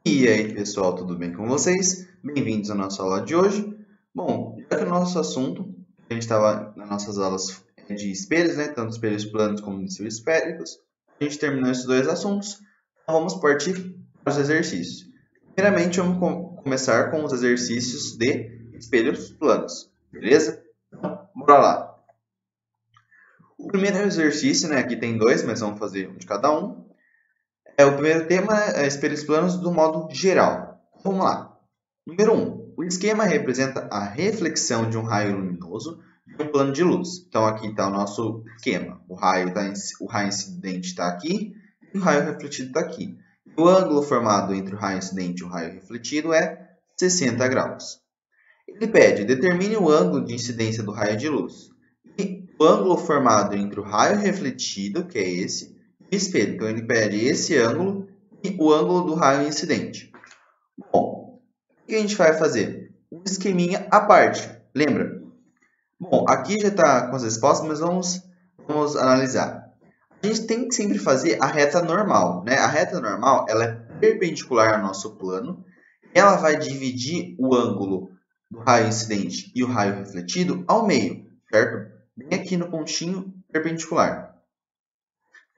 E aí, pessoal, tudo bem com vocês? Bem-vindos à nossa aula de hoje. Bom, já que o nosso assunto, a gente estava nas nossas aulas de espelhos, né? Tanto espelhos planos como espelhos esféricos. A gente terminou esses dois assuntos, então vamos partir para os exercícios. Primeiramente, vamos começar com os exercícios de espelhos planos, beleza? Então, bora lá. O primeiro exercício, né? Aqui tem dois, mas vamos fazer um de cada um. O primeiro tema é espelhos planos do modo geral. Vamos lá. Número 1. O esquema representa a reflexão de um raio luminoso de um plano de luz. Então, aqui está o nosso esquema. O raio incidente está aqui e o raio refletido está aqui. O ângulo formado entre o raio incidente e o raio refletido é 60 graus. Ele pede, determine o ângulo de incidência do raio de luz. E o ângulo formado entre o raio refletido, que é esse, e o espelho. Então, ele pede esse ângulo e o ângulo do raio incidente. Bom, o que a gente vai fazer? Um esqueminha à parte, lembra? Bom, aqui já está com as respostas, mas vamos analisar. A gente tem que sempre fazer a reta normal, né? A reta normal, ela é perpendicular ao nosso plano. Ela vai dividir o ângulo do raio incidente e o raio refletido ao meio, certo? Bem aqui no pontinho perpendicular.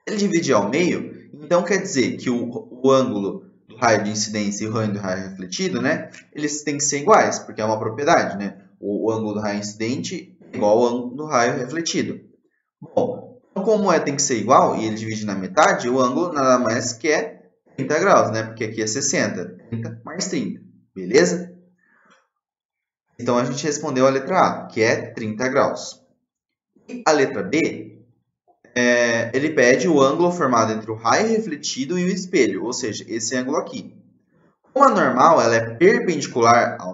Ele dividir ao meio, então quer dizer que o ângulo do raio de incidência e o ângulo do raio refletido, né? Eles têm que ser iguais, porque é uma propriedade, né? O ângulo do raio incidente é igual ao ângulo do raio refletido. Bom, então como tem que ser igual e ele divide na metade, o ângulo nada mais que é 30 graus, né? Porque aqui é 60. 30 mais 30, beleza? Então, a gente respondeu a letra A, que é 30 graus. E a letra B, ele pede o ângulo formado entre o raio refletido e o espelho, ou seja, esse ângulo aqui. Como a normal ela é perpendicular ao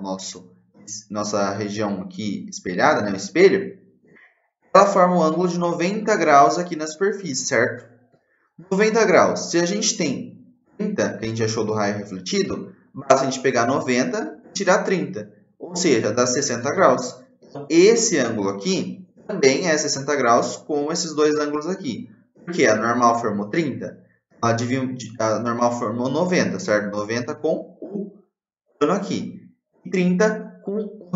nossa região aqui espelhada, né, o espelho, ela forma um ângulo de 90 graus aqui na superfície, certo? 90 graus. Se a gente tem 30, que a gente achou do raio refletido, basta a gente pegar 90 e tirar 30, ou seja, dá 60 graus. Então, esse ângulo aqui também é 60 graus com esses dois ângulos aqui. Porque a normal formou 30, a normal formou 90, certo? 90 com o plano aqui. E 30 com o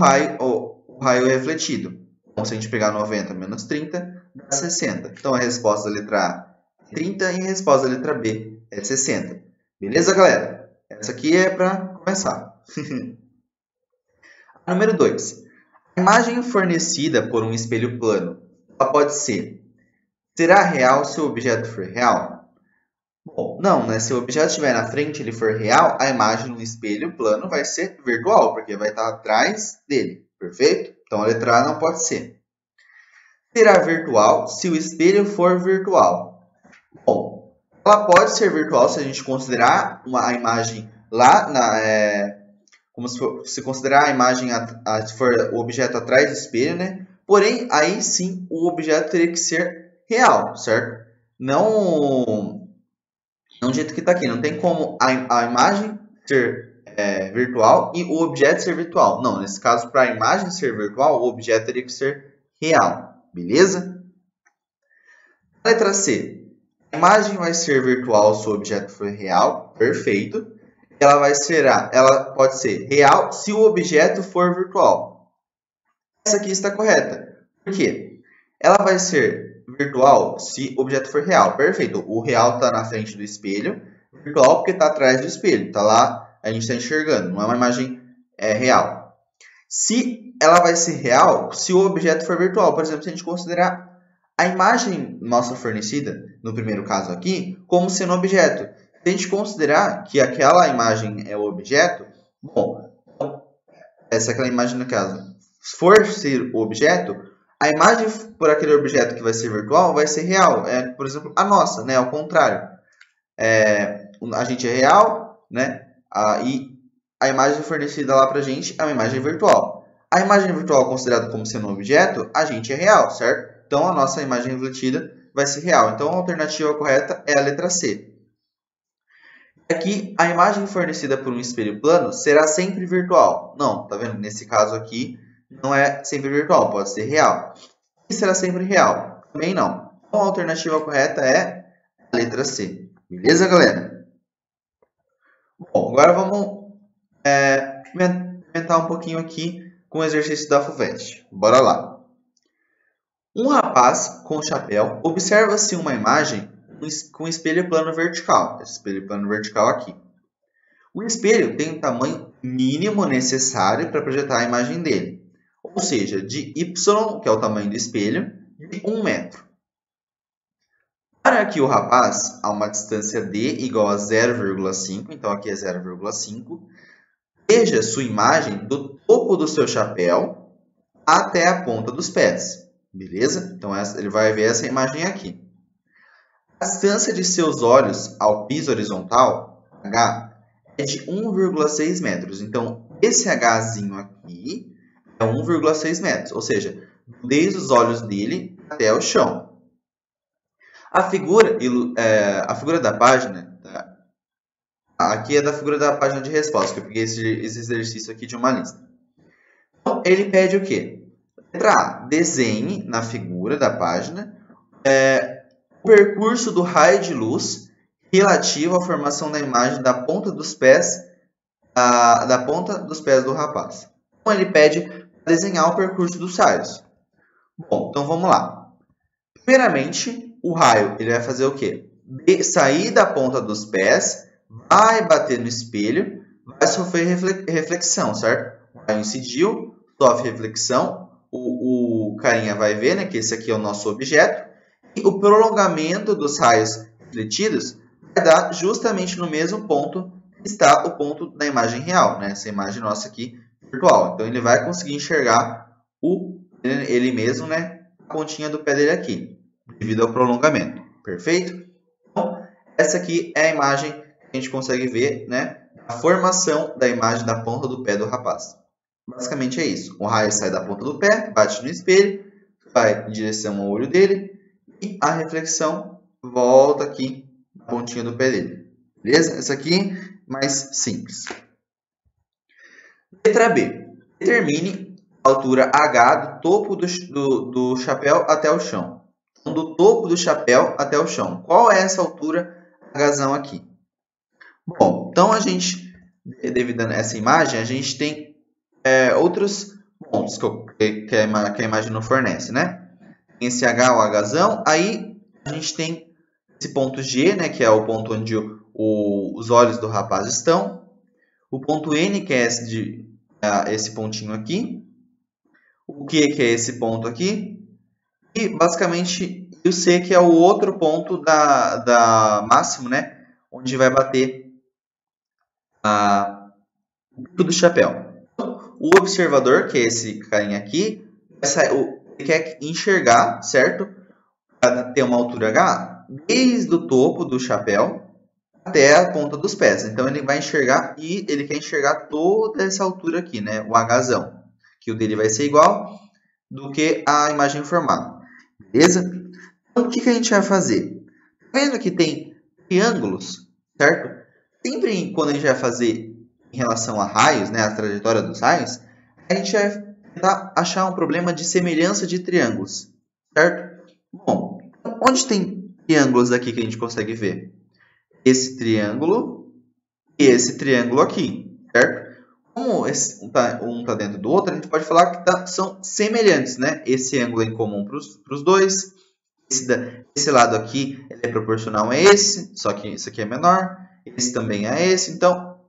raio refletido. Então, se a gente pegar 90 menos 30, dá 60. Então, a resposta da letra A é 30 e a resposta da letra B é 60. Beleza, galera? Essa aqui é para começar. Número 2. A imagem fornecida por um espelho plano, ela pode ser: será real se o objeto for real? Bom, não, né? Se o objeto estiver na frente e ele for real, a imagem no espelho plano vai ser virtual, porque vai estar atrás dele, perfeito? Então, a letra A não pode ser. Será virtual se o espelho for virtual? Bom, ela pode ser virtual se a gente considerar a imagem lá como se considerar a imagem se for o objeto atrás do espelho, né? Porém, aí sim o objeto teria que ser real, certo? Não do jeito que está aqui. Não tem como a imagem ser virtual e o objeto ser virtual. Não, nesse caso, para a imagem ser virtual, o objeto teria que ser real. Beleza? Letra C. A imagem vai ser virtual se o objeto for real. Perfeito. Ela pode ser real se o objeto for virtual. Essa aqui está correta. Por quê? Ela vai ser virtual se o objeto for real. Perfeito. O real está na frente do espelho. Virtual porque está atrás do espelho. Está lá, a gente está enxergando. Não é uma imagem real. Se ela vai ser real se o objeto for virtual. Por exemplo, se a gente considerar a imagem nossa fornecida, no primeiro caso aqui, como sendo objeto. Se a gente considerar que aquela imagem é o objeto, bom, essa é aquela imagem no caso. Se for ser o objeto, a imagem por aquele objeto que vai ser virtual vai ser real. Por exemplo, a nossa, né? Ao contrário. A gente é real, né? E a imagem fornecida lá pra gente é uma imagem virtual. A imagem virtual considerada como sendo um objeto, a gente é real, certo? Então, a nossa imagem refletida vai ser real. Então, a alternativa correta é a letra C. Aqui, a imagem fornecida por um espelho plano será sempre virtual. Não, tá vendo? Nesse caso aqui, não é sempre virtual, pode ser real. E será sempre real? Também não. Então, a alternativa correta é a letra C. Beleza, galera? Bom, agora vamos experimentar um pouquinho aqui com o exercício da FUVEST. Bora lá. Um rapaz com chapéu observa-se uma imagem com espelho plano vertical. Esse espelho plano vertical aqui. O espelho tem o tamanho mínimo necessário para projetar a imagem dele. Ou seja, de y, que é o tamanho do espelho, de 1 metro. Para que o rapaz, a uma distância d igual a 0,5, então aqui é 0,5, veja sua imagem do topo do seu chapéu até a ponta dos pés. Beleza? Então ele vai ver essa imagem aqui. A distância de seus olhos ao piso horizontal, h, é de 1,6 metros. Então, esse hzinho aqui é 1,6 metros, ou seja, desde os olhos dele até o chão. A figura da página, tá? Aqui é da figura da página de resposta, que eu peguei esse exercício aqui de uma lista. Então, ele pede o quê? Letra A, desenhe na figura da página o percurso do raio de luz relativo à formação da imagem da ponta dos pés do rapaz. Então, ele pede para desenhar o percurso dos raios. Bom, então vamos lá. Primeiramente, o raio ele vai fazer o quê? Sair da ponta dos pés, vai bater no espelho, vai sofrer reflexão, certo? O raio incidiu, sofre reflexão, o carinha vai ver, né, que esse aqui é o nosso objeto, e o prolongamento dos raios refletidos vai dar justamente no mesmo ponto que está o ponto da imagem real, né? Essa imagem nossa aqui virtual. Então, ele vai conseguir enxergar ele mesmo, né? A pontinha do pé dele aqui, devido ao prolongamento. Perfeito? Então, essa aqui é a imagem que a gente consegue ver, né? A formação da imagem da ponta do pé do rapaz. Basicamente é isso. O raio sai da ponta do pé, bate no espelho, vai em direção ao olho dele e a reflexão volta aqui na pontinha do pé dele. Beleza? Essa aqui mais simples. Letra B. Determine a altura H do topo do chapéu até o chão. Então, do topo do chapéu até o chão. Qual é essa altura Hzão aqui? Bom, então a gente, devido a essa imagem, a gente tem outros pontos que a imagem não fornece, né? Tem esse H, o Hzão, aí a gente tem esse ponto G, né, que é o ponto onde os olhos do rapaz estão. O ponto N, que é esse pontinho aqui. O Q, que é esse ponto aqui. E, basicamente, o C, que é o outro ponto da máximo, né, onde vai bater o bico do chapéu. O observador, que é esse carinha aqui, ele quer enxergar, certo? Para ter uma altura H, desde o topo do chapéu até a ponta dos pés. Então, ele vai enxergar e ele quer enxergar toda essa altura aqui, né? O Hzão. Que o dele vai ser igual do que a imagem formada. Beleza? Então, o que a gente vai fazer? Tá vendo que tem triângulos, certo? Sempre quando a gente vai fazer em relação a raios, né, a trajetória dos raios, a gente vai tentar achar um problema de semelhança de triângulos, certo? Bom, onde tem triângulos aqui que a gente consegue ver? Esse triângulo e esse triângulo aqui, certo? Como um tá dentro do outro, a gente pode falar que são semelhantes, né? Esse ângulo é em comum para os dois. Esse lado aqui ele é proporcional a esse, só que isso aqui é menor. Esse também é esse. Então,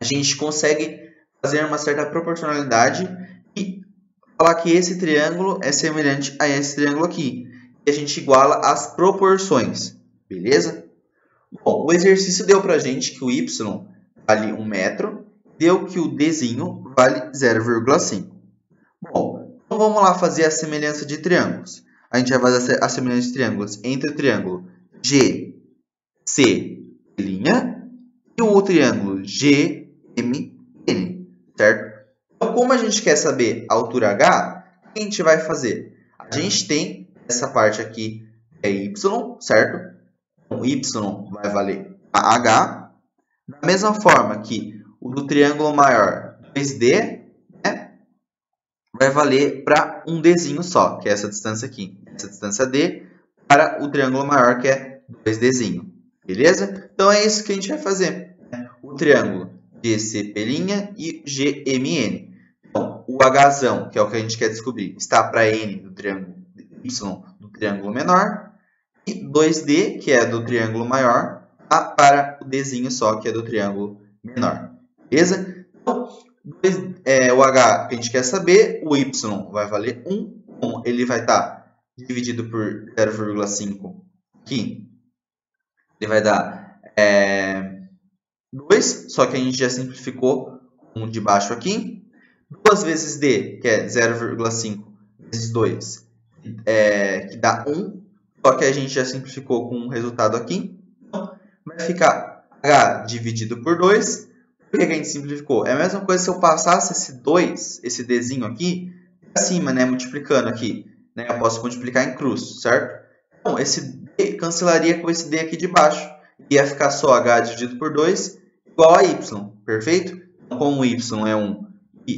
a gente consegue fazer uma certa proporcionalidade e falar que esse triângulo é semelhante a esse triângulo aqui. E a gente iguala as proporções, beleza? Bom, o exercício deu para a gente que o y vale 1 metro, deu que o dzinho vale 0,5. Bom, então vamos lá fazer a semelhança de triângulos. A gente vai fazer a semelhança de triângulos entre o triângulo GCL e o triângulo GMN, certo? Então, como a gente quer saber a altura H, o que a gente vai fazer? A gente tem essa parte aqui, é y, certo? Então, y vai valer a H. Da mesma forma que o do triângulo maior 2D, né, vai valer para um Dzinho só, que é essa distância aqui. Essa distância D para o triângulo maior, que é 2Dzinho. Beleza? Então, é isso que a gente vai fazer. O triângulo GCP' e GMN. Então, o Hzão, que é o que a gente quer descobrir, está para N do triângulo Y do triângulo menor, e 2D, que é do triângulo maior, para o Dzinho só, que é do triângulo menor. Beleza? Então, o H que a gente quer saber, o Y vai valer 1, então ele vai estar dividido por 0,5 aqui, ele vai dar 2, só que a gente já simplificou um de baixo aqui. 2 vezes D, que é 0,5 vezes 2, que dá 1, só que a gente já simplificou com um resultado aqui. Então, vai ficar H dividido por 2. Por que a gente simplificou? É a mesma coisa se eu passasse esse 2, esse Dzinho aqui, para cima, né, multiplicando aqui. Né, eu posso multiplicar em cruz, certo? Então, esse D cancelaria com esse D aqui de baixo. Ia ficar só H dividido por 2 igual a Y, perfeito? Então, como Y é 1 e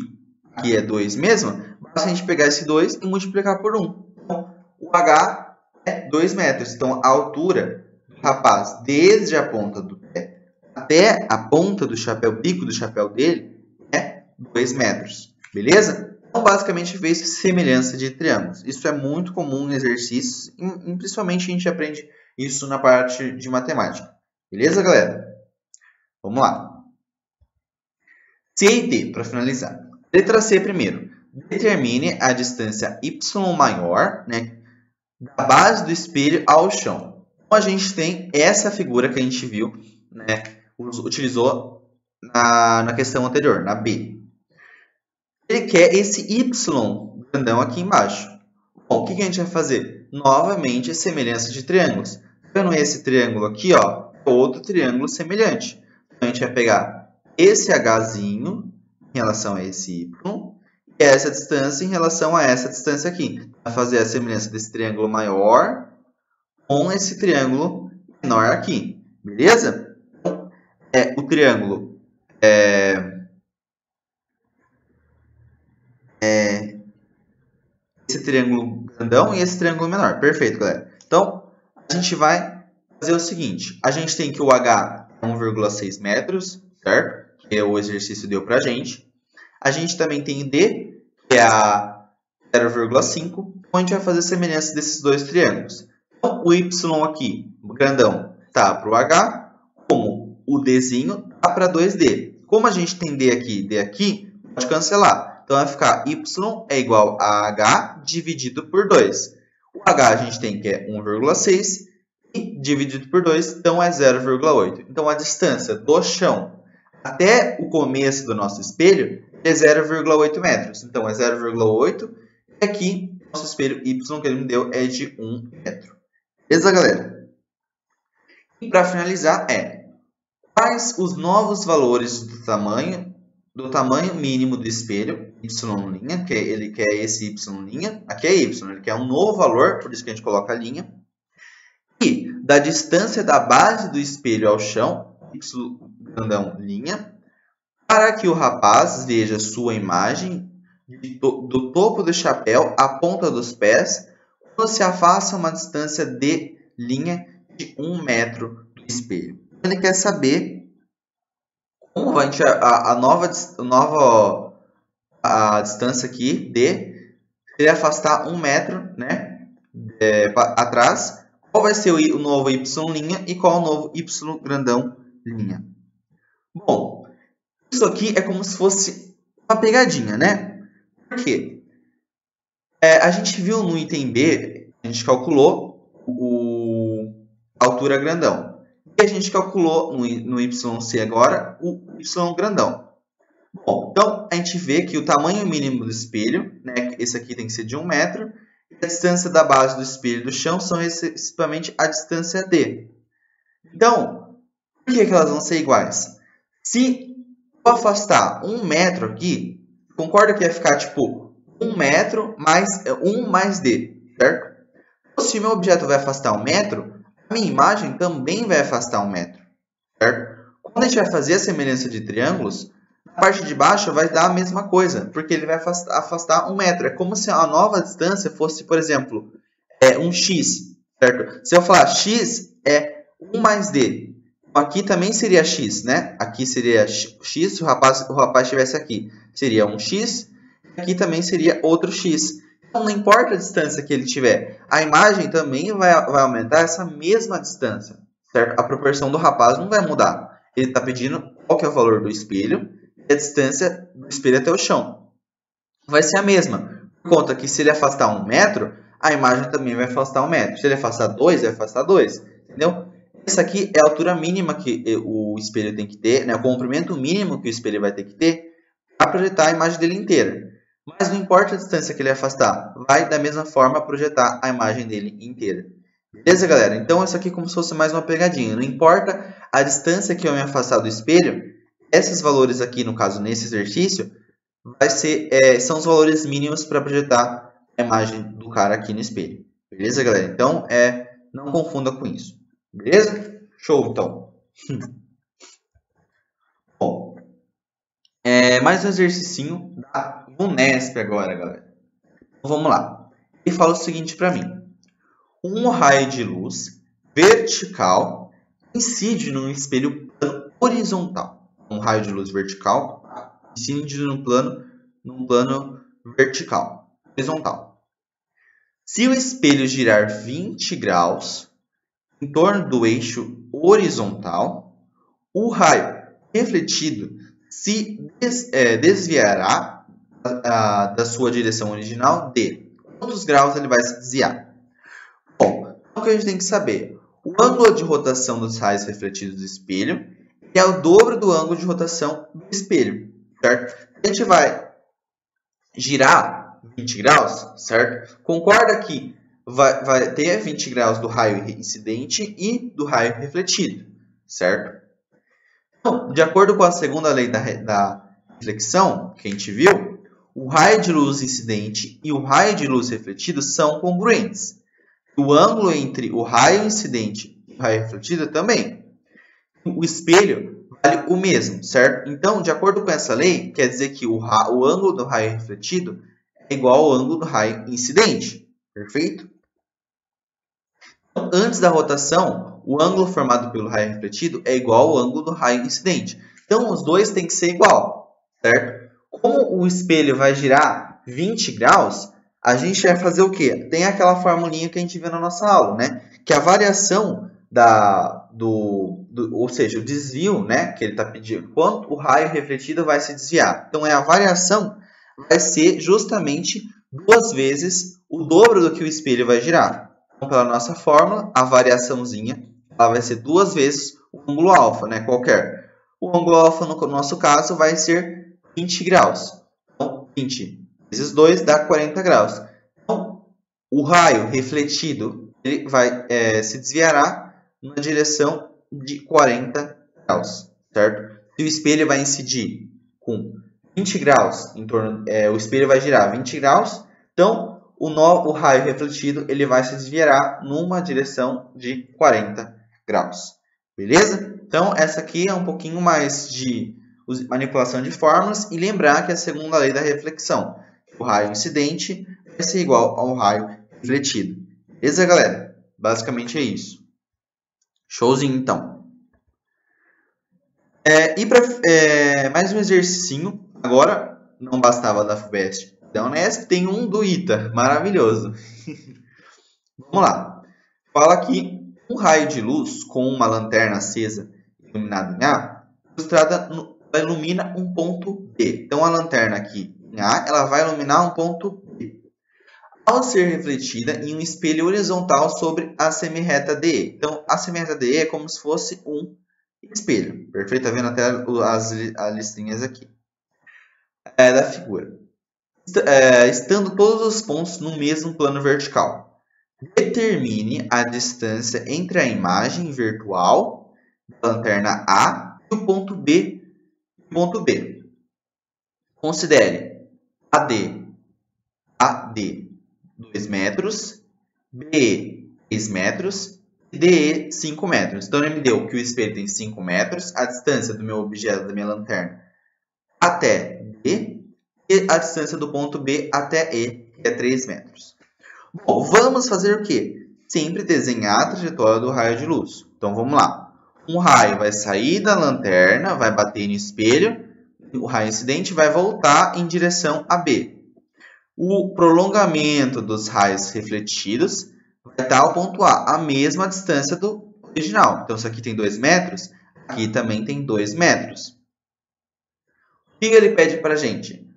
aqui é 2 mesmo, basta a gente pegar esse 2 e multiplicar por 1. Então, o H é 2 metros. Então, a altura do rapaz, desde a ponta do pé até a ponta do chapéu, o bico do chapéu dele, é 2 metros. Beleza? Então, basicamente, fez semelhança de triângulos. Isso é muito comum em exercícios, e principalmente a gente aprende isso na parte de matemática. Beleza, galera? Vamos lá. C e D, para finalizar. Letra C primeiro. Determine a distância y maior, né, da base do espelho ao chão. Então, a gente tem essa figura que a gente viu, né, utilizou na questão anterior, na B. Ele quer esse y grandão aqui embaixo. Bom, o que a gente vai fazer? Novamente, semelhança de triângulos. Vendo esse triângulo aqui, ó, outro triângulo semelhante. Então, a gente vai pegar esse Hzinho em relação a esse y e essa distância em relação a essa distância aqui. Vai fazer a semelhança desse triângulo maior com esse triângulo menor aqui. Beleza? Então, o triângulo esse triângulo grandão e esse triângulo menor. Perfeito, galera. Então, a gente vai fazer o seguinte. A gente tem que o H é 1,6 metros, certo? Que o exercício deu pra gente. A gente também tem D, que é a 0,5. Então, a gente vai fazer a semelhança desses dois triângulos. Então, o Y aqui, o grandão, está para o H, como o Dzinho está para 2D. Como a gente tem D aqui, pode cancelar. Então, vai ficar Y é igual a H dividido por 2. O H a gente tem que é 1,6 e dividido por 2, então é 0,8. Então, a distância do chão até o começo do nosso espelho é 0,8 metros. Então, é 0,8 e aqui, nosso espelho Y que ele me deu é de 1 metro. Beleza, galera? E para finalizar quais os novos valores do tamanho mínimo do espelho, Y', que ele quer esse Y', aqui é Y, ele quer um novo valor, por isso que a gente coloca a linha, e da distância da base do espelho ao chão, Y grandão linha, para que o rapaz veja sua imagem do topo do chapéu à ponta dos pés, quando se afasta uma distância de linha de 1 metro do espelho. Ele quer saber como vai a distância aqui de se ele afastar 1 metro, né, atrás, qual vai ser o novo Y' e qual o novo Y grandão linha. Bom, isso aqui é como se fosse uma pegadinha, né? Por quê? A gente viu no item B, a gente calculou a altura grandão. E a gente calculou no YC agora o Y grandão. Bom, então a gente vê que o tamanho mínimo do espelho, né, esse aqui tem que ser de 1 metro, e a distância da base do espelho do chão são respectivamente a distância D. Então, por que elas vão ser iguais? Se eu afastar 1 metro aqui, concorda que vai ficar tipo 1 metro mais 1 mais D, certo? Então, se o meu objeto vai afastar 1 metro, a minha imagem também vai afastar 1 metro, certo? Quando a gente vai fazer a semelhança de triângulos, a parte de baixo vai dar a mesma coisa, porque ele vai afastar 1 metro. É como se a nova distância fosse, por exemplo, um x, certo? Se eu falar x é 1 mais D, Aqui também seria x, né? Aqui seria x, se o rapaz estivesse aqui, seria um x. Aqui também seria outro x. Então, não importa a distância que ele tiver, a imagem também vai aumentar essa mesma distância, certo? A proporção do rapaz não vai mudar. Ele está pedindo qual que é o valor do espelho e a distância do espelho até o chão. Vai ser a mesma. Por conta que se ele afastar 1 metro, a imagem também vai afastar 1 metro. Se ele afastar 2, vai afastar 2. Entendeu? Essa aqui é a altura mínima que o espelho tem que ter, né? O comprimento mínimo que o espelho vai ter que ter para projetar a imagem dele inteira. Mas não importa a distância que ele afastar, vai da mesma forma projetar a imagem dele inteira. Beleza, galera? Então, isso aqui é como se fosse mais uma pegadinha. Não importa a distância que eu me afastar do espelho, esses valores aqui, no caso, nesse exercício, são os valores mínimos para projetar a imagem do cara aqui no espelho. Beleza, galera? Então, não confunda com isso. Beleza? Show, então. Bom, mais um exercício da Unesp agora, galera. Então, vamos lá. Ele fala o seguinte para mim. Um raio de luz vertical incide num espelho plano horizontal. Um raio de luz vertical incide num plano vertical, horizontal. Se o espelho girar 20 graus em torno do eixo horizontal, o raio refletido se desviará da sua direção original de quantos graus ele vai se desviar? Bom, o que a gente tem que saber? O ângulo de rotação dos raios refletidos do espelho é o dobro do ângulo de rotação do espelho, certo? A gente vai girar 20 graus, certo? Concorda que vai ter 20 graus do raio incidente e do raio refletido, certo? Então, de acordo com a segunda lei da reflexão, que a gente viu, o raio de luz incidente e o raio de luz refletido são congruentes. O ângulo entre o raio incidente e o raio refletido também. O espelho vale o mesmo, certo? Então, de acordo com essa lei, quer dizer que o ângulo do raio refletido é igual ao ângulo do raio incidente. Perfeito? Então, antes da rotação, o ângulo formado pelo raio refletido é igual ao ângulo do raio incidente. Então, os dois têm que ser igual, certo? Como o espelho vai girar 20 graus, a gente vai fazer o quê? Tem aquela formulinha que a gente viu na nossa aula, né? Que a variação ou seja, o desvio, né? Que ele está pedindo, quanto o raio refletido vai se desviar. Então, a variação vai ser justamente 2 vezes o dobro do que o espelho vai girar. Então, pela nossa fórmula, a variaçãozinha ela vai ser 2 vezes o ângulo alfa, né? Qualquer. O ângulo alfa, no nosso caso, vai ser 20 graus. Então, 20 vezes 2 dá 40 graus. Então, o raio refletido ele vai se desviará na direção de 40 graus, certo? Se o espelho vai incidir com 20 graus, o espelho vai girar 20 graus, então o raio refletido ele vai se desviar numa direção de 40 graus. Beleza? Então, essa aqui é um pouquinho mais de manipulação de fórmulas e lembrar que a segunda lei da reflexão, o raio incidente vai ser igual ao raio refletido. Beleza, galera? Basicamente é isso. Showzinho, então. E para mais um exercício, agora não bastava da FUVEST da Unesp, tem um do ITA, maravilhoso. Vamos lá. Fala que um raio de luz com uma lanterna acesa iluminada em A, ela ilumina um ponto B. Então, a lanterna aqui em A, ela vai iluminar um ponto B. Ao ser refletida em um espelho horizontal sobre a semirreta DE. Então, a semirreta DE é como se fosse um espelho. Perfeito? Está vendo até as listrinhas aqui da figura. Estando todos os pontos no mesmo plano vertical. Determine a distância entre a imagem virtual da lanterna A e o ponto B. Considere AD 2 metros, BE 3 metros e DE 5 metros. Então, ele me deu que o espelho tem 5 metros, a distância do meu objeto, da minha lanterna, até D, e a distância do ponto B até E, que é 3 metros. Bom, vamos fazer o quê? Sempre desenhar a trajetória do raio de luz. Então, vamos lá. um raio vai sair da lanterna, vai bater no espelho, o raio incidente vai voltar em direção a B. O prolongamento dos raios refletidos vai estar ao ponto A, a mesma distância do original. Então, se aqui tem 2 metros, aqui também tem 2 metros. O que ele pede para a gente?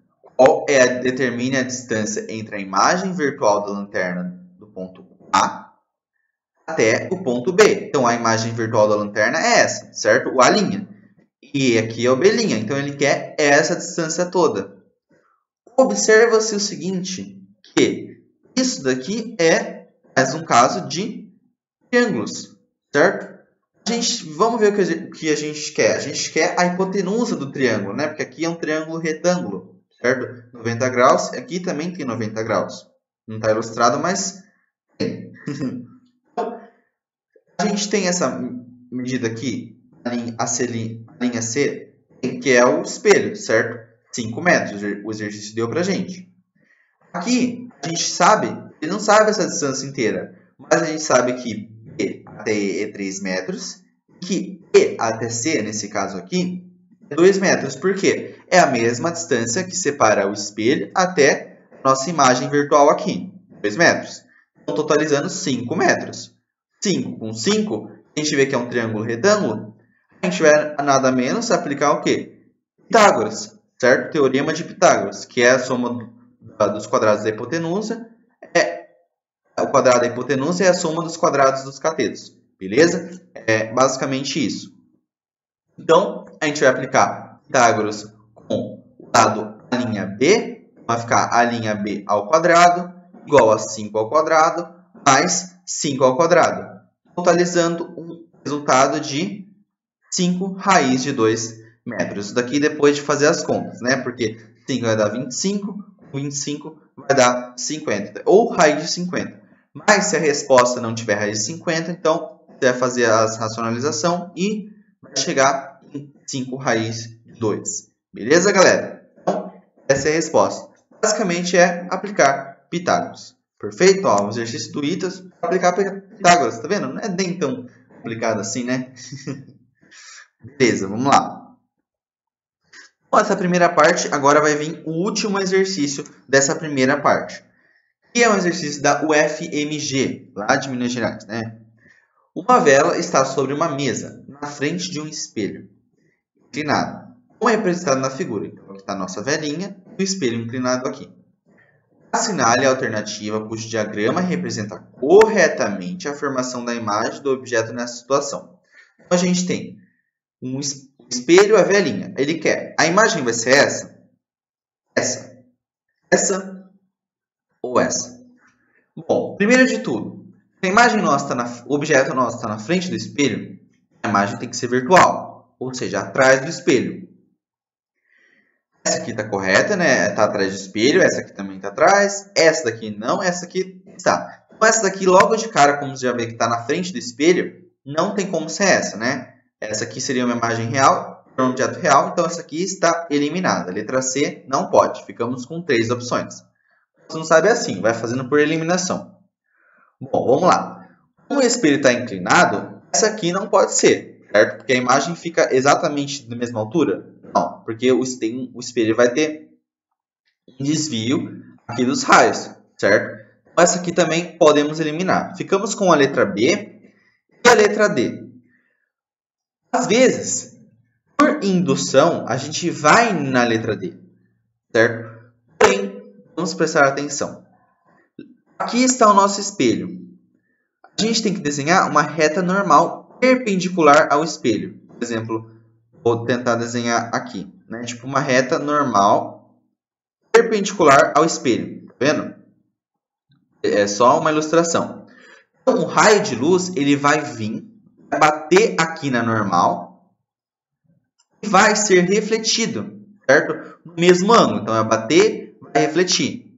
Determine a distância entre a imagem virtual da lanterna do ponto A até o ponto B. Então, a imagem virtual da lanterna é essa, certo? O A'. E aqui é o B'. Então, ele quer essa distância toda. Observa-se o seguinte, que isso daqui é mais um caso de triângulos, certo? Vamos ver o que a gente quer. A gente quer a hipotenusa do triângulo, né? Porque aqui é um triângulo retângulo, certo? 90 graus, aqui também tem 90 graus. Não está ilustrado, mas tem. A gente tem essa medida aqui, a linha C, que é o espelho, certo? 5 metros, o exercício deu pra gente. Aqui, a gente sabe, ele não sabe essa distância inteira, mas a gente sabe que B até E é 3 metros, e que E até C, nesse caso aqui, é 2 metros. Por quê? É a mesma distância que separa o espelho até a nossa imagem virtual aqui, 2 metros. Então, totalizando 5 metros. 5 com 5, a gente vê que é um triângulo retângulo, a gente vai nada menos aplicar o quê? Pitágoras. Certo? Teorema de Pitágoras, que é a soma dos quadrados da hipotenusa. O quadrado da hipotenusa é a soma dos quadrados dos catetos. Beleza? É basicamente isso. Então, a gente vai aplicar Pitágoras com o lado a linha B. Vai ficar a linha B ao quadrado igual a 5 ao quadrado mais 5 ao quadrado. Totalizando um resultado de 5 raiz de 2 metros. Isso daqui depois de fazer as contas, né? Porque 5 vai dar 25, 25 vai dar 50, ou raiz de 50. Mas se a resposta não tiver raiz de 50, então você vai fazer a racionalização e vai chegar em 5 raiz de 2. Beleza, galera? Então, essa é a resposta. Basicamente é aplicar Pitágoras. Perfeito? Ó, o exercício do ITAS, aplicar Pitágoras, tá vendo? Não é nem tão complicado assim, né? Beleza, vamos lá. Essa primeira parte, agora vai vir o último exercício dessa primeira parte. Que é um exercício da UFMG, lá de Minas Gerais, né? Uma vela está sobre uma mesa, na frente de um espelho, inclinado. Como é representado na figura? Então, aqui está a nossa velinha e o espelho inclinado aqui. Assinale a alternativa cujo diagrama representa corretamente a formação da imagem do objeto nessa situação. Então, a gente tem um espelho, a velinha. Ele quer. A imagem vai ser essa? Essa ou essa? Bom, primeiro de tudo, se a imagem nossa o objeto nosso está na frente do espelho, a imagem tem que ser virtual, ou seja, atrás do espelho. Essa aqui está correta, né? Está atrás do espelho, essa aqui também está atrás, essa daqui não, essa aqui está. Então, essa daqui, logo de cara, como você já vê que está na frente do espelho, não tem como ser essa, né? Essa aqui seria uma imagem real, um objeto real, então essa aqui está eliminada. Letra C, não pode. Ficamos com 3 opções. Se não sabe, é assim, vai fazendo por eliminação. Bom, vamos lá. Como o espelho está inclinado, essa aqui não pode ser, certo? Porque a imagem fica exatamente da mesma altura? Não, porque o espelho vai ter um desvio aqui dos raios, certo? Então, essa aqui também podemos eliminar. Ficamos com a letra B e a letra D. Às vezes, por indução, a gente vai na letra D, certo? Porém, vamos prestar atenção. Aqui está o nosso espelho. A gente tem que desenhar uma reta normal perpendicular ao espelho. Por exemplo, vou tentar desenhar aqui, né? Tipo uma reta normal perpendicular ao espelho. Tá vendo? É só uma ilustração. Então, o raio de luz ele vai vir, vai bater aqui na normal e vai ser refletido, certo? No mesmo ângulo. Então, vai bater, vai refletir.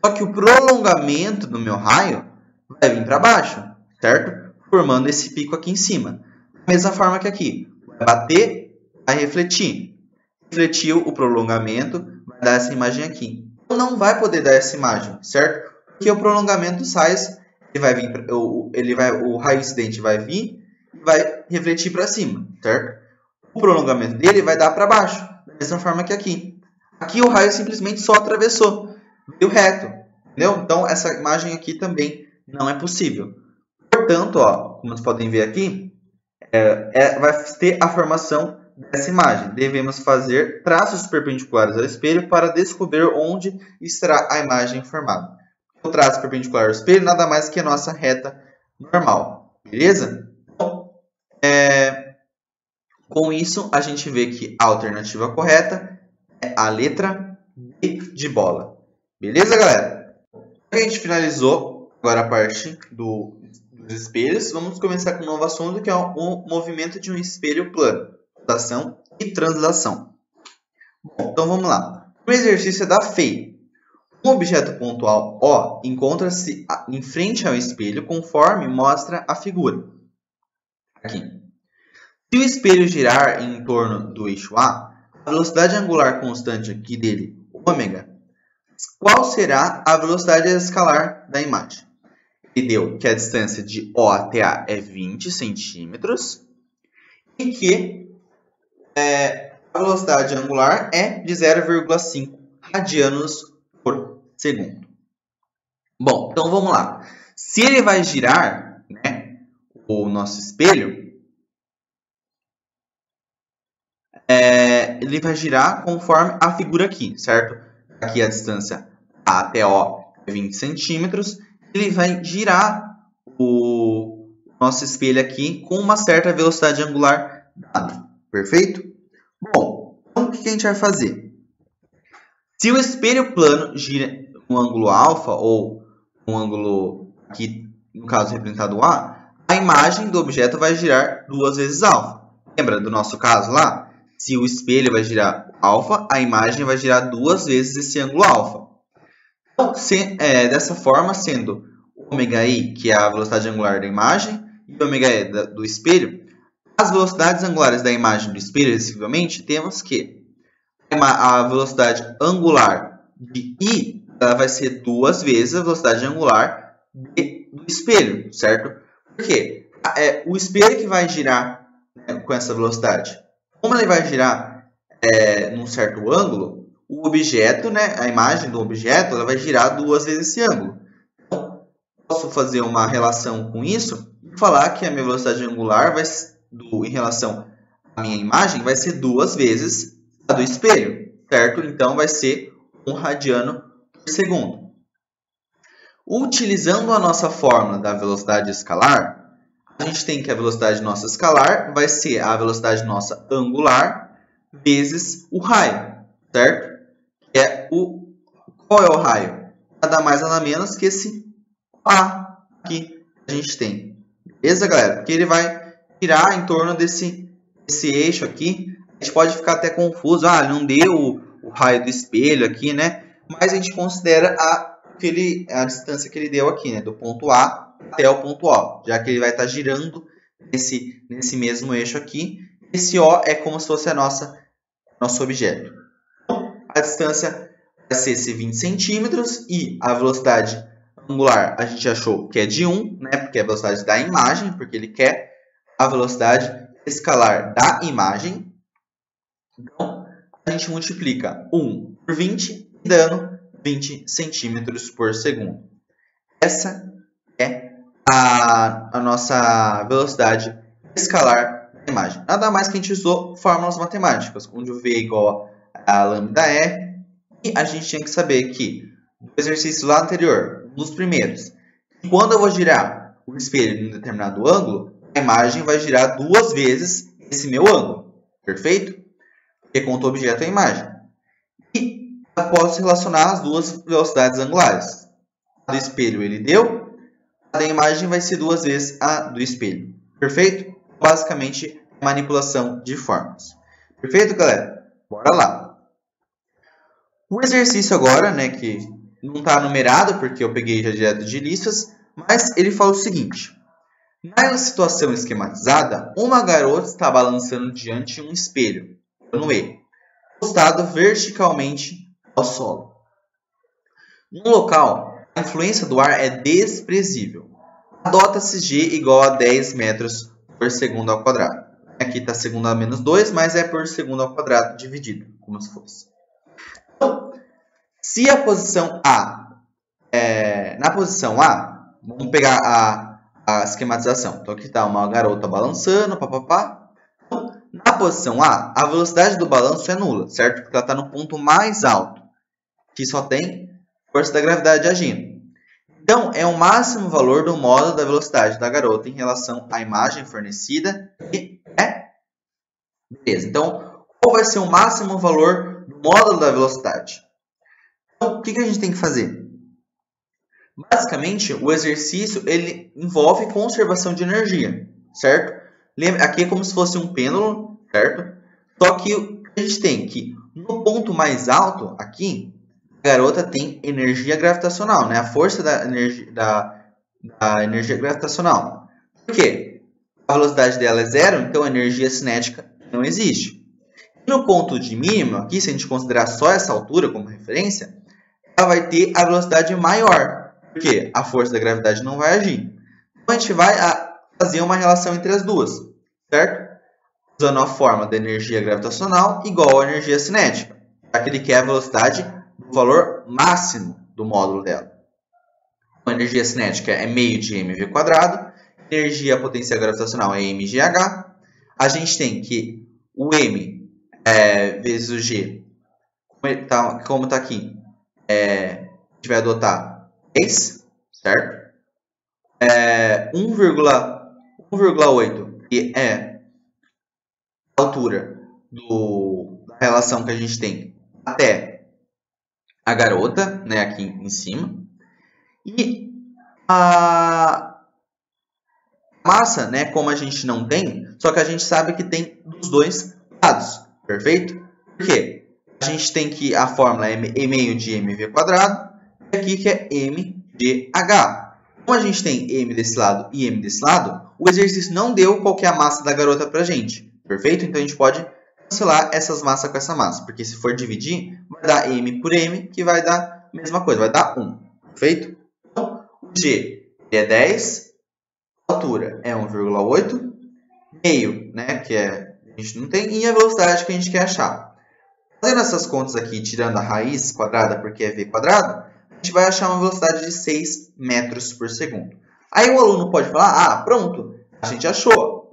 Só que o prolongamento do meu raio vai vir para baixo, certo? Formando esse pico aqui em cima. Da mesma forma que aqui. Vai bater, vai refletir. Refletiu o prolongamento, vai dar essa imagem aqui. Então, não vai poder dar essa imagem, certo? Porque o prolongamento dos raios, o raio incidente vai vir, e vai refletir para cima, certo? O prolongamento dele vai dar para baixo, da mesma forma que aqui. Aqui o raio simplesmente só atravessou, veio reto, entendeu? Então essa imagem aqui também não é possível. Portanto, ó, como vocês podem ver aqui, vai ter a formação dessa imagem. Devemos fazer traços perpendiculares ao espelho para descobrir onde estará a imagem formada. O traço perpendicular ao espelho nada mais que a nossa reta normal, beleza? Então, com isso, a gente vê que a alternativa correta é a letra B de bola. Beleza, galera? A gente finalizou agora a parte dos espelhos. Vamos começar com um novo assunto, que é o movimento de um espelho plano. Rotação e translação. Bom, então vamos lá. O exercício é da FEI. Um objeto pontual O encontra-se em frente ao espelho conforme mostra a figura. Aqui. Se o espelho girar em torno do eixo A, a velocidade angular constante aqui dele, ômega, qual será a velocidade escalar da imagem? Ele deu que a distância de O até A é 20 centímetros e que a velocidade angular é de 0,5 radianos por segundo. Bom, então vamos lá. Se ele vai girar, né, o nosso espelho, ele vai girar conforme a figura aqui, certo? Aqui a distância A até O é 20 centímetros. Ele vai girar o nosso espelho aqui com uma certa velocidade angular dada. Perfeito? Bom, então o que a gente vai fazer? Se o espelho plano gira um ângulo alfa, ou um ângulo aqui, no caso representado A, a imagem do objeto vai girar 2 vezes alfa. Lembra do nosso caso lá? Se o espelho vai girar alfa, a imagem vai girar 2 vezes esse ângulo alfa. Então, dessa forma, sendo ômega-i, que é a velocidade angular da imagem, e ômega-e do espelho, as velocidades angulares da imagem do espelho, respectivamente, temos que a velocidade angular de I ela vai ser 2 vezes a velocidade angular do espelho, certo? Por quê? O espelho que vai girar, né, com essa velocidade, como ele vai girar num certo ângulo, o objeto, né, a imagem do objeto, ela vai girar 2 vezes esse ângulo. Então, posso fazer uma relação com isso e falar que a minha velocidade angular em relação à minha imagem vai ser 2 vezes a do espelho, certo? Então, vai ser 1 radiano por segundo. Utilizando a nossa fórmula da velocidade escalar, a gente tem que a velocidade nossa escalar vai ser a velocidade nossa angular vezes o raio, certo? Qual é o raio? Nada mais nada menos que esse A que a gente tem. Beleza, galera? Porque ele vai girar em torno desse eixo aqui. A gente pode ficar até confuso. Ah, não deu o raio do espelho aqui, né? Mas a gente considera a distância que ele deu aqui, né? Do ponto A até o ponto O. Já que ele vai estar girando nesse mesmo eixo aqui. Esse O é como se fosse nosso objeto. Então, a distância vai ser esse 20 centímetros e a velocidade angular a gente achou que é de 1, né? Porque é a velocidade da imagem, porque ele quer a velocidade escalar da imagem. Então, a gente multiplica 1 por 20 e dando 20 centímetros por segundo. Essa é a nossa velocidade escalar da imagem. Nada mais que a gente usou fórmulas matemáticas, onde o V é igual a lambda E. E a gente tinha que saber que, no exercício lá anterior, nos primeiros, quando eu vou girar o espelho em um determinado ângulo, a imagem vai girar 2 vezes esse meu ângulo. Perfeito? Porque conta o objeto a imagem. E eu posso relacionar as duas velocidades angulares. A do espelho ele deu, a da imagem vai ser 2 vezes a do espelho. Perfeito? Basicamente, manipulação de fórmulas. Perfeito, galera? Bora lá. O exercício agora, né, que não está numerado, porque eu peguei já direto de listas, mas ele fala o seguinte. Na situação esquematizada, uma garota está balançando diante de um espelho, no E, encostado verticalmente ao solo. No local, a influência do ar é desprezível. Adota-se G igual a 10 metros por por segundo ao quadrado. Aqui está segundo a menos 2, mas é por segundo ao quadrado dividido, como se fosse. Então, se a posição A, na posição A, vamos pegar a esquematização. Então, aqui está uma garota balançando, papapá. Então, na posição A velocidade do balanço é nula, certo? Porque ela está no ponto mais alto, que só tem força da gravidade agindo. Então, é o máximo valor do módulo da velocidade da garota em relação à imagem fornecida e beleza. Então, qual vai ser o máximo valor do módulo da velocidade? Então, o que a gente tem que fazer? Basicamente, o exercício ele envolve conservação de energia, certo? Lembra, aqui é como se fosse um pêndulo, certo? Só que a gente tem que, no ponto mais alto, aqui, a garota tem energia gravitacional, né? A força da energia gravitacional. Por quê? A velocidade dela é zero, então a energia cinética não existe. E no ponto de mínimo, aqui, se a gente considerar só essa altura como referência, ela vai ter a velocidade maior, porque a força da gravidade não vai agir. Então a gente vai fazer uma relação entre as duas, certo? Usando a forma da energia gravitacional igual à energia cinética, já que ele quer a velocidade do valor máximo do módulo dela. A energia cinética é meio de mv², energia potencial gravitacional é mgh. A gente tem que o m vezes o g, como está aqui, a gente vai adotar 10, certo? 1,8, que é a altura da relação que a gente tem até a garota, né, aqui em cima. E a massa, né, como a gente não tem, só que a gente sabe que tem dos dois lados, perfeito? Por quê? A gente tem que a fórmula é meio de mv², e aqui que é mgh. Como a gente tem m desse lado e m desse lado, o exercício não deu qual que é a massa da garota pra gente, perfeito? Então a gente pode cancelar essas massas com essa massa, porque se for dividir, vai dar m por m, que vai dar a mesma coisa, vai dar 1, perfeito? Então, o g é 10, a altura é 1,8, meio, né, que a gente não tem, e a velocidade que a gente quer achar. Fazendo essas contas aqui, tirando a raiz quadrada, porque é v², a gente vai achar uma velocidade de 6 metros por segundo. Aí o aluno pode falar, pronto, a gente achou.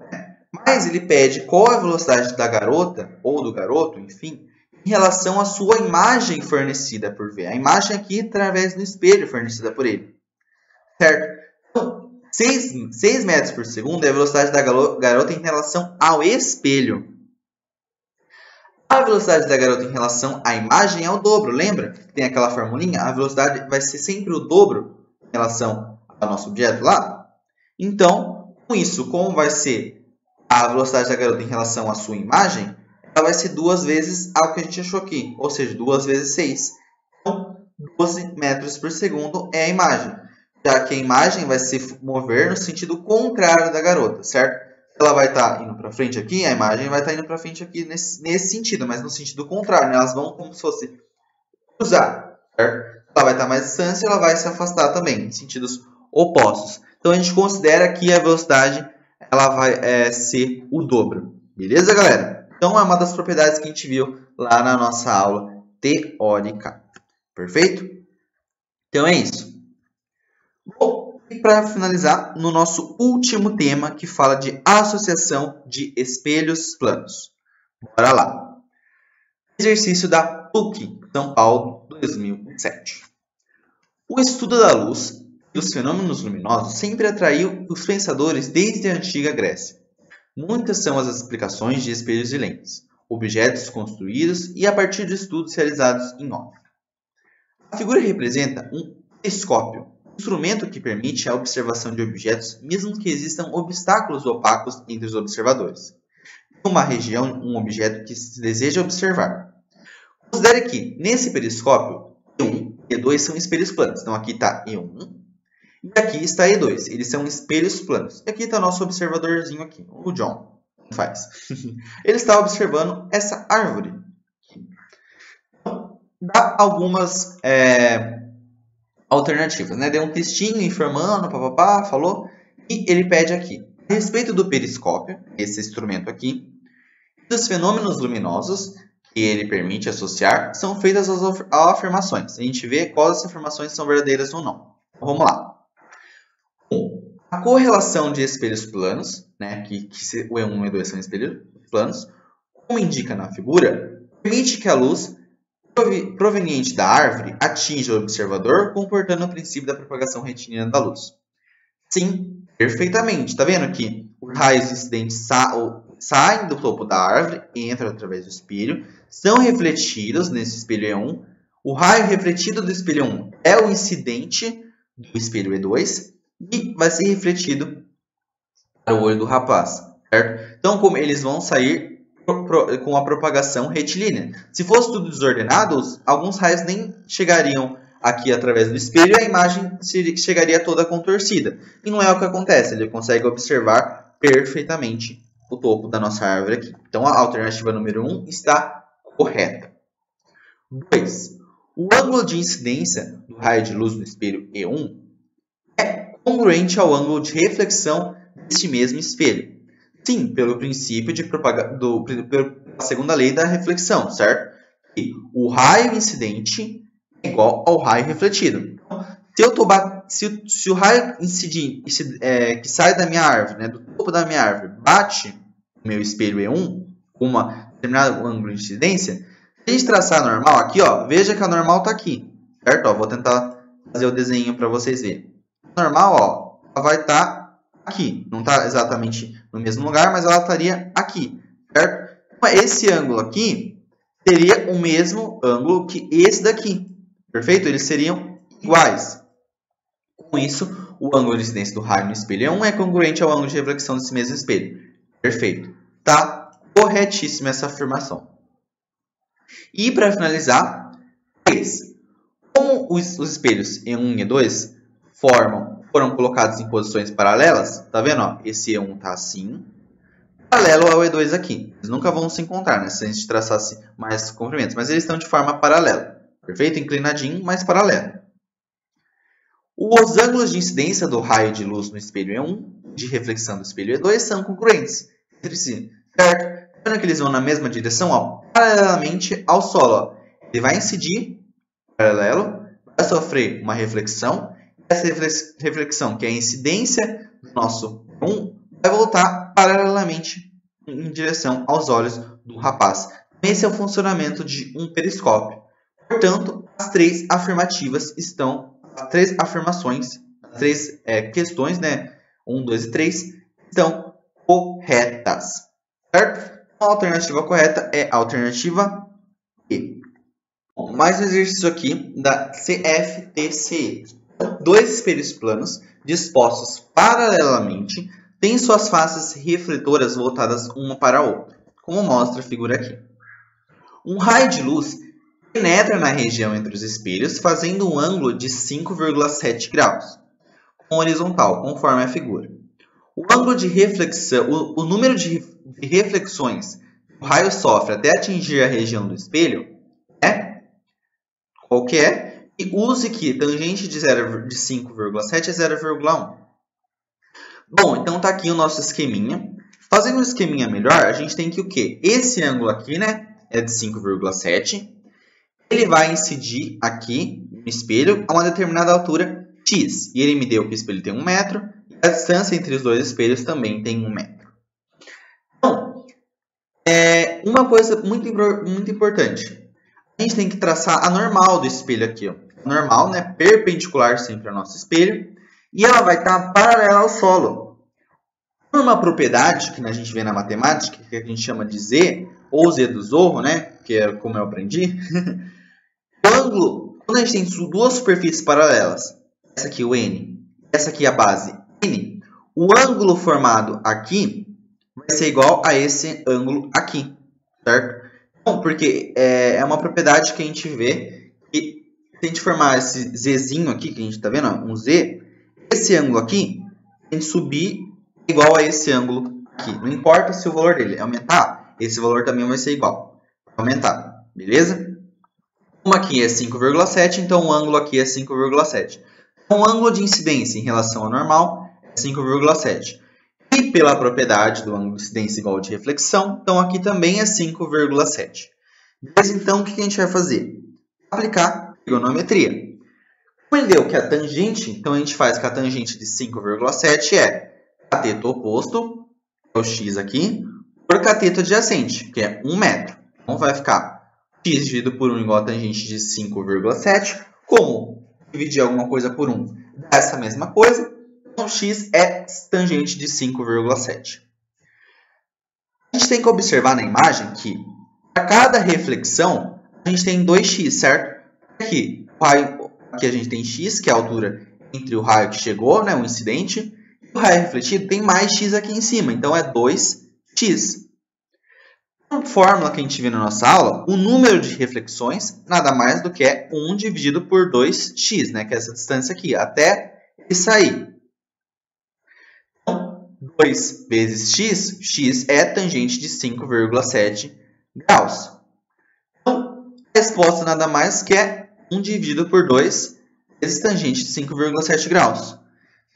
Mas ele pede qual é a velocidade da garota, ou do garoto, enfim, em relação à sua imagem fornecida por V. A imagem aqui através do espelho fornecida por ele. Certo? Então, 6 metros por segundo é a velocidade da garota em relação ao espelho. A velocidade da garota em relação à imagem é o dobro, lembra? Tem aquela formulinha? A velocidade vai ser sempre o dobro em relação ao nosso objeto lá. Então, com isso, como vai ser a velocidade da garota em relação à sua imagem, ela vai ser 2 vezes algo que a gente achou aqui, ou seja, 2 vezes 6. Então, 12 metros por segundo é a imagem, já que a imagem vai se mover no sentido contrário da garota, certo? Ela vai estar indo para frente aqui, a imagem vai estar indo para frente aqui nesse sentido, mas no sentido contrário, né? Elas vão como se fosse cruzar, certo? Ela vai estar mais distante e ela vai se afastar também, em sentidos opostos. Então, a gente considera que a velocidade ela vai ser o dobro. Beleza, galera? Então, é uma das propriedades que a gente viu lá na nossa aula teórica. Perfeito? Então, é isso. Bom, e para finalizar, no nosso último tema, que fala de associação de espelhos planos. Bora lá. Exercício da PUC, São Paulo, 2007. O estudo da luz e dos fenômenos luminosos sempre atraiu os pensadores desde a antiga Grécia. Muitas são as explicações de espelhos e lentes, objetos construídos e a partir de estudos realizados em óptica. A figura representa um telescópio, um instrumento que permite a observação de objetos mesmo que existam obstáculos opacos entre os observadores. Em uma região, um objeto que se deseja observar. Considere que, nesse periscópio, E1 e E2 são espelhos planos. Então, aqui está E1 e aqui está E2. Eles são espelhos planos. E aqui está nosso observadorzinho aqui, o John. Faz. Ele está observando essa árvore. Então, dá algumas alternativas, né? Deu um textinho informando, papapá, falou. E ele pede aqui. a respeito do periscópio, esse instrumento aqui, dos fenômenos luminosos que ele permite associar, são feitas as afirmações. A gente vê quais as afirmações são verdadeiras ou não. Então, vamos lá. A correlação de espelhos planos, né, que o E1 e o E2 são espelhos planos, como indica na figura, permite que a luz proveniente da árvore atinja o observador, comportando o princípio da propagação retilínea da luz. Sim, perfeitamente. Está vendo que os raios incidentes saem do topo da árvore, entram através do espelho, são refletidos nesse espelho E1. O raio refletido do espelho E1 é o incidente do espelho E2 e vai ser refletido para o olho do rapaz, certo? Então, como eles vão sair com a propagação retilínea. Se fosse tudo desordenado, alguns raios nem chegariam aqui através do espelho e a imagem chegaria toda contorcida. E não é o que acontece, ele consegue observar perfeitamente o topo da nossa árvore aqui. Então, a alternativa número 1 está correta. 2. O ângulo de incidência do raio de luz no espelho E1 é congruente ao ângulo de reflexão deste mesmo espelho. Sim, pelo princípio de pela segunda lei da reflexão, certo? E o raio incidente é igual ao raio refletido. Então, se o raio que sai da minha árvore, né, do topo da minha árvore, bate no meu espelho E1, com um determinado ângulo de incidência, se a gente traçar a normal aqui, ó, veja que a normal está aqui, certo? Ó, vou tentar fazer o desenho para vocês verem. A normal, ó, ela vai estar aqui, não está exatamente no mesmo lugar, mas ela estaria aqui, certo? Então, esse ângulo aqui seria o mesmo ângulo que esse daqui, perfeito? Eles seriam iguais. Com isso, o ângulo de incidência do raio no espelho E1 é congruente ao ângulo de reflexão desse mesmo espelho. Perfeito. Tá corretíssima essa afirmação. E para finalizar, 3. Como os espelhos E1 e E2 foram colocados em posições paralelas, tá vendo? Ó? Esse E1 está assim, paralelo ao E2 aqui. Eles nunca vão se encontrar, né? Se a gente traçasse mais comprimentos, mas eles estão de forma paralela. Perfeito? Inclinadinho, mas paralelo. Os ângulos de incidência do raio de luz no espelho E1 de reflexão do espelho E2 são congruentes entre si, certo? Vendo que eles vão na mesma direção, ó, paralelamente ao solo. Ó. Ele vai incidir paralelo, vai sofrer uma reflexão. Essa reflexão, que é a incidência do nosso E1, vai voltar paralelamente em direção aos olhos do rapaz. Esse é o funcionamento de um periscópio. Portanto, as três afirmações, as três questões, né? 1, 2 e 3, estão corretas. Certo? A alternativa correta é a alternativa E. Bom, mais um exercício aqui da CFTC. Dois espelhos planos dispostos paralelamente têm suas faces refletoras voltadas uma para a outra, como mostra a figura aqui. Um raio de luz penetra na região entre os espelhos, fazendo um ângulo de 5,7 graus, com horizontal, conforme a figura. O ângulo de reflexão, o número de reflexões que o raio sofre até atingir a região do espelho é qual que é? E use que tangente de 5,7 é 0,1. Bom, então tá aqui o nosso esqueminha. Fazendo um esqueminha melhor, a gente tem que o quê? Esse ângulo aqui, né, é de 5,7. Ele vai incidir aqui no espelho a uma determinada altura x. E ele me deu que o espelho tem 1 metro. E a distância entre os dois espelhos também tem 1 metro. Então, uma coisa muito importante. A gente tem que traçar a normal do espelho aqui, ó. Normal, né? Perpendicular sempre ao nosso espelho. E ela vai estar paralela ao solo. Por uma propriedade que a gente vê na matemática, que a gente chama de Z, ou Z do Zorro, né? Que é como eu aprendi. O ângulo, quando a gente tem duas superfícies paralelas, essa aqui o N, essa aqui a base N, o ângulo formado aqui vai ser igual a esse ângulo aqui, certo? Bom, porque é uma propriedade que a gente vê que se a gente formar esse Zzinho aqui, que a gente está vendo, ó, um Z, esse ângulo aqui tem que subir igual a esse ângulo aqui. Não importa se o valor dele aumentar, esse valor também vai ser igual. Aumentar, beleza? Uma aqui é 5,7, então o ângulo aqui é 5,7. Então, o ângulo de incidência em relação ao normal é 5,7. E pela propriedade do ângulo de incidência igual de reflexão, então aqui também é 5,7. Mas então, o que a gente vai fazer? Aplicar trigonometria. Como ele deu que a tangente, então a gente faz que a tangente de 5,7 é cateto oposto, que é o x aqui, por cateto adjacente, que é 1 metro. Então vai ficar x dividido por 1 igual a tangente de 5,7. Como dividir alguma coisa por 1 dá essa mesma coisa, então x é tangente de 5,7. A gente tem que observar na imagem que para cada reflexão a gente tem 2x, certo? Aqui a gente tem x, que é a altura entre o raio que chegou, né, o incidente, e o raio refletido tem mais x aqui em cima, então é 2x. Na fórmula que a gente viu na nossa aula, o número de reflexões nada mais do que é 1 dividido por 2x, né, que é essa distância aqui, até ele sair. Então, 2 vezes x é tangente de 5,7 graus. Então, a resposta nada mais que é 1 dividido por 2 vezes tangente de 5,7 graus.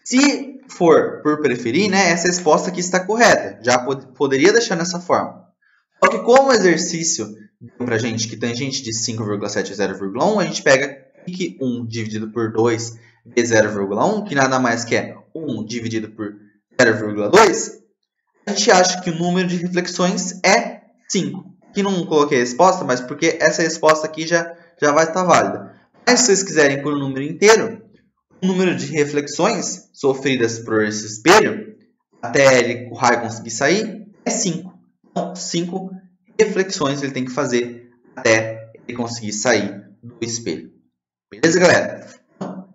Se for por preferir, né, essa resposta aqui está correta. Já poderia deixar nessa forma. Só que como o exercício deu para a gente que tangente de 5,7 é 0,1, a gente pega que 1 dividido por 2 vezes 0,1, que nada mais que é 1 dividido por 0,2, a gente acha que o número de reflexões é 5. Aqui não coloquei a resposta, mas porque essa resposta aqui já vai estar válida. Mas se vocês quiserem por um número inteiro, o número de reflexões sofridas por esse espelho, até o raio conseguir sair, é 5. Então, 5 reflexões ele tem que fazer até ele conseguir sair do espelho. Beleza, galera? Então,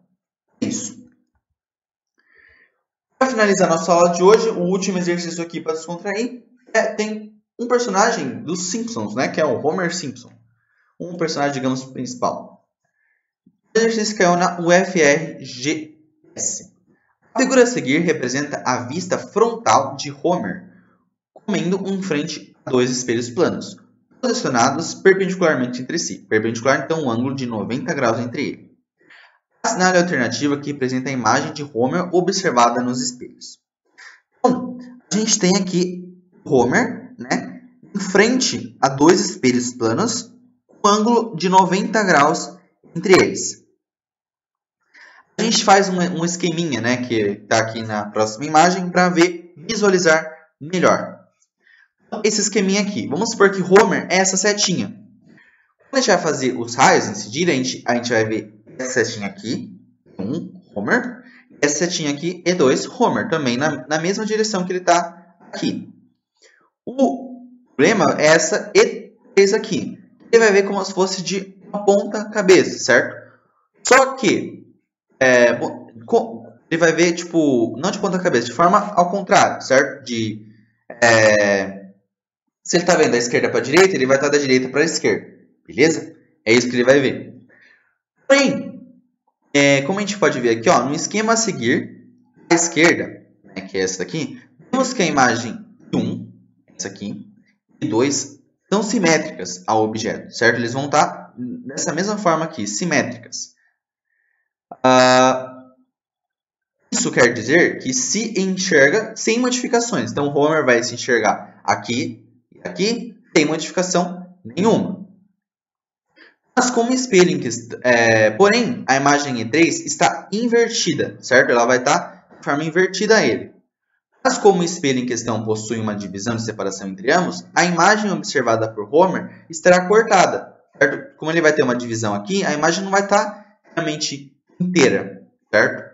é isso. Para finalizar nossa aula de hoje, o último exercício aqui para descontrair tem um personagem dos Simpsons, né, que é o Homer Simpson. Um personagem, digamos, principal. O exercício caiu na UFRGS. A figura a seguir representa a vista frontal de Homer comendo em frente a 2 espelhos planos, posicionados perpendicularmente entre si. Perpendicular, então, um ângulo de 90 graus entre eles. Assinale a alternativa que representa a imagem de Homer observada nos espelhos. Então, a gente tem aqui Homer, né, em frente a 2 espelhos planos, com um ângulo de 90 graus entre eles. A gente faz um esqueminha, né, que está aqui na próxima imagem, para visualizar melhor. Então, esse esqueminha aqui, vamos supor que Homer é essa setinha. Quando a gente vai fazer os raios incidir, a gente vai ver essa setinha aqui, 1, Homer, essa setinha aqui, e 2, Homer, também na mesma direção que ele está aqui. O problema é essa E3 aqui. Ele vai ver como se fosse de uma ponta cabeça, certo? Só que ele vai ver, tipo, não de ponta cabeça, de forma ao contrário, certo? Se ele está vendo da esquerda para a direita, ele vai estar da direita para a esquerda, beleza? É isso que ele vai ver. Porém, como a gente pode ver aqui, ó, no esquema a seguir, à esquerda, né, que é essa daqui, vemos que a imagem 1, essa aqui, e 2, são simétricas ao objeto, certo? Eles vão estar dessa mesma forma aqui, simétricas. Isso quer dizer que se enxerga sem modificações. Então, o Homer vai se enxergar aqui e aqui, sem modificação nenhuma. Mas como espelho em questão, porém, a imagem E3 está invertida, certo? Ela vai estar de forma invertida a ele. Mas como o espelho em questão possui uma divisão de separação entre ambos, a imagem observada por Homer estará cortada, certo? Como ele vai ter uma divisão aqui, a imagem não vai estar realmente inteira, certo?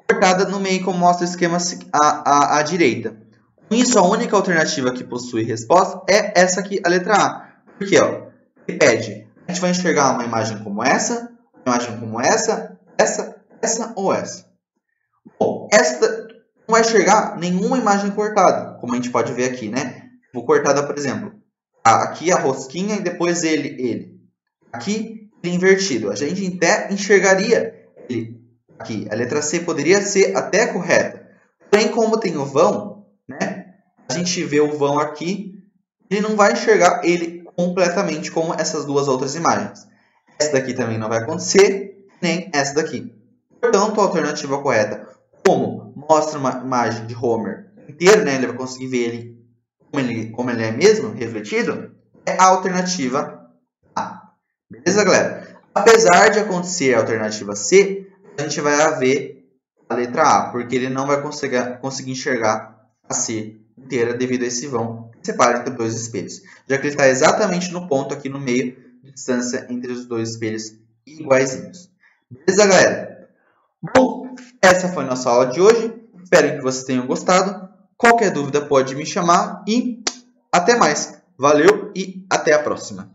Cortada no meio, como mostra o esquema à direita. Com isso, a única alternativa que possui resposta é essa aqui, a letra A. Porque, ó, ele pede, a gente vai enxergar uma imagem como essa, uma imagem como essa ou essa. Bom, essa não vai enxergar nenhuma imagem cortada, como a gente pode ver aqui, né? Vou cortada, por exemplo, aqui a rosquinha e depois ele. Aqui, ele invertido. A gente até enxergaria ele aqui. A letra C poderia ser até correta. Porém, como tem o vão, né? A gente vê o vão aqui, ele não vai enxergar ele completamente como essas duas outras imagens. Essa daqui também não vai acontecer, nem essa daqui. Portanto, a alternativa correta, como mostra uma imagem de Homer inteiro, né? Ele vai conseguir ver como ele é mesmo, refletido, é a alternativa A. Beleza, galera? Apesar de acontecer a alternativa C, a gente vai ver a letra A, porque ele não vai conseguir enxergar a C inteira devido a esse vão que separa entre dois espelhos, já que ele está exatamente no ponto aqui no meio de distância entre os dois espelhos iguaizinhos. Beleza, galera? Bom, essa foi a nossa aula de hoje. Espero que vocês tenham gostado. Qualquer dúvida pode me chamar e até mais. Valeu e até a próxima.